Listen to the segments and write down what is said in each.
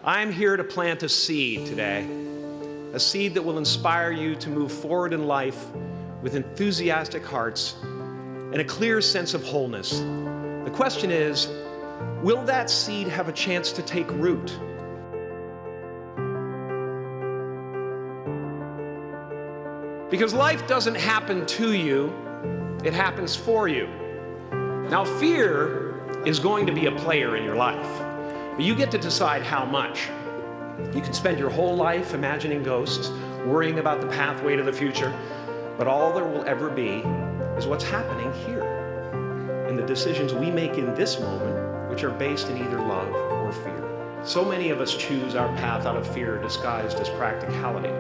I'm here to plant a seed today, a seed that will inspire you to move forward in life with enthusiastic hearts and a clear sense of wholeness. The question is, will that seed have a chance to take root? Because life doesn't happen to you, it happens for you. Now, fear is going to be a player in your life, but you get to decide how much. You can spend your whole life imagining ghosts, worrying about the pathway to the future, but all there will ever be is what's happening here, and the decisions we make in this moment, which are based in either love or fear. So many of us choose our path out of fear disguised as practicality.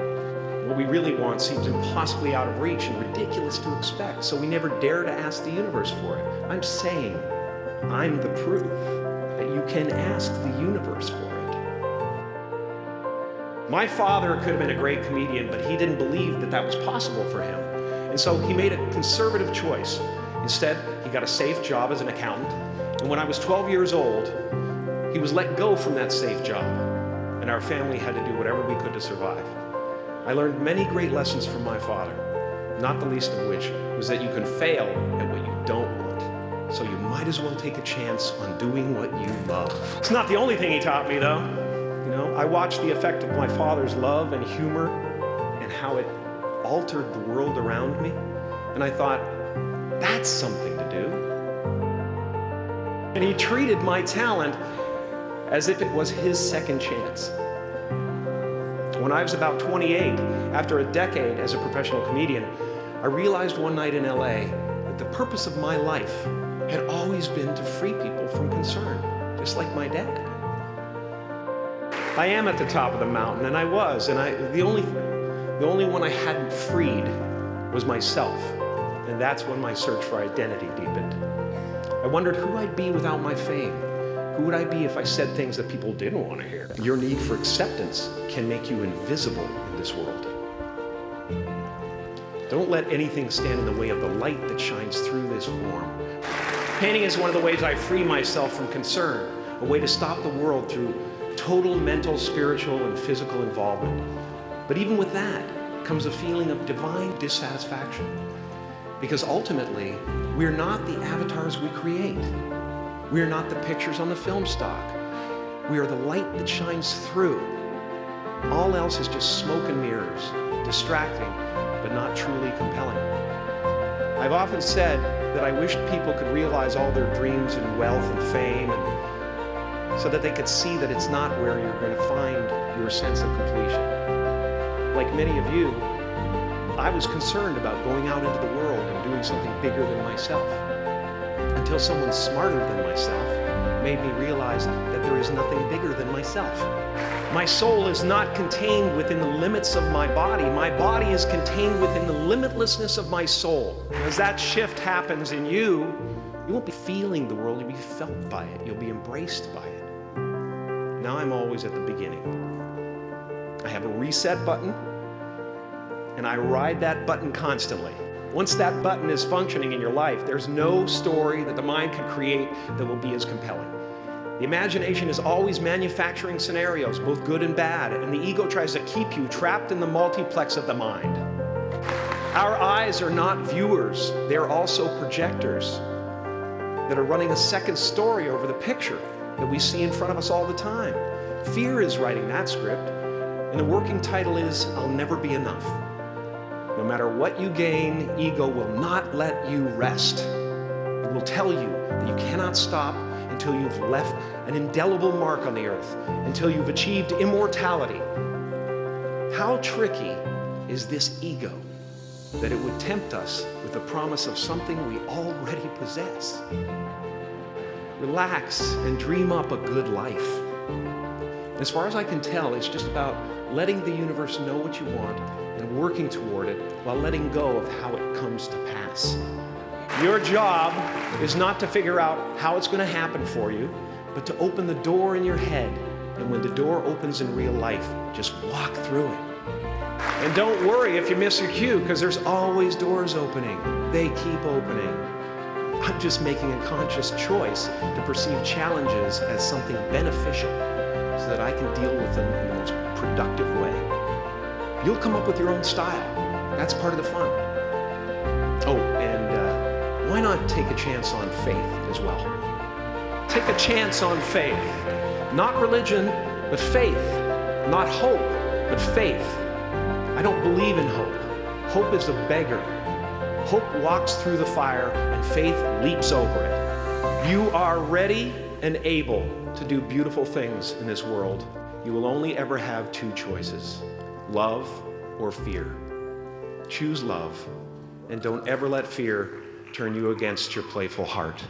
What we really want seems impossibly out of reach and ridiculous to expect, so we never dare to ask the universe for it. I'm saying, I'm the proof that you can ask the universe for it. My father could have been a great comedian, but he didn't believe that that was possible for him. And so he made a conservative choice. Instead, he got a safe job as an accountant. And when I was 12 years old, he was let go from that safe job. And our family had to do whatever we could to survive. I learned many great lessons from my father, not the least of which was that you can fail at what you don't want. So you might as well take a chance on doing what you love. It's not the only thing he taught me, though. You know, I watched the effect of my father's love and humor and how it altered the world around me. And I thought, that's something to do. And he treated my talent as if it was his second chance. When I was about 28, after a decade as a professional comedian, I realized one night in LA that the purpose of my life had always been to free people from concern, just like my dad. I am at the top of the mountain, and I was, and the only one I hadn't freed was myself, and that's when my search for identity deepened. I wondered who I'd be without my fame. Who would I be if I said things that people didn't want to hear? Your need for acceptance can make you invisible in this world. Don't let anything stand in the way of the light that shines through this form. Painting is one of the ways I free myself from concern, a way to stop the world through total mental, spiritual, and physical involvement. But even with that comes a feeling of divine dissatisfaction. Because ultimately, we're not the avatars we create. We are not the pictures on the film stock. We are the light that shines through. All else is just smoke and mirrors, distracting, but not truly compelling. I've often said that I wished people could realize all their dreams and wealth and fame, so that they could see that it's not where you're going to find your sense of completion. Like many of you, I was concerned about going out into the world and doing something bigger than myself, until someone smarter than myself made me realize that there is nothing bigger than myself. My soul is not contained within the limits of my body. My body is contained within the limitlessness of my soul. As that shift happens in you, you won't be feeling the world, you'll be felt by it. You'll be embraced by it. Now I'm always at the beginning. I have a reset button, and I ride that button constantly. Once that button is functioning in your life, there's no story that the mind can create that will be as compelling. The imagination is always manufacturing scenarios, both good and bad, and the ego tries to keep you trapped in the multiplex of the mind. Our eyes are not viewers, they're also projectors that are running a second story over the picture that we see in front of us all the time. Fear is writing that script, and the working title is, I'll Never Be Enough. No matter what you gain, ego will not let you rest. It will tell you that you cannot stop until you've left an indelible mark on the earth, until you've achieved immortality. How tricky is this ego that it would tempt us with the promise of something we already possess? Relax and dream up a good life. As far as I can tell, it's just about letting the universe know what you want and working toward it while letting go of how it comes to pass. Your job is not to figure out how it's going to happen for you, but to open the door in your head. And when the door opens in real life, just walk through it. And don't worry if you miss your cue, because there's always doors opening. They keep opening. I'm just making a conscious choice to perceive challenges as something beneficial, so so that I can deal with them in the most productive way. You'll come up with your own style. That's part of the fun. Oh, and why not take a chance on faith as well? Take a chance on faith. Not religion, but faith. Not hope, but faith. I don't believe in hope. Hope is a beggar. Hope walks through the fire and faith leaps over it. You are ready and able to do beautiful things in this world. You will only ever have two choices, love or fear. Choose love, and don't ever let fear turn you against your playful heart.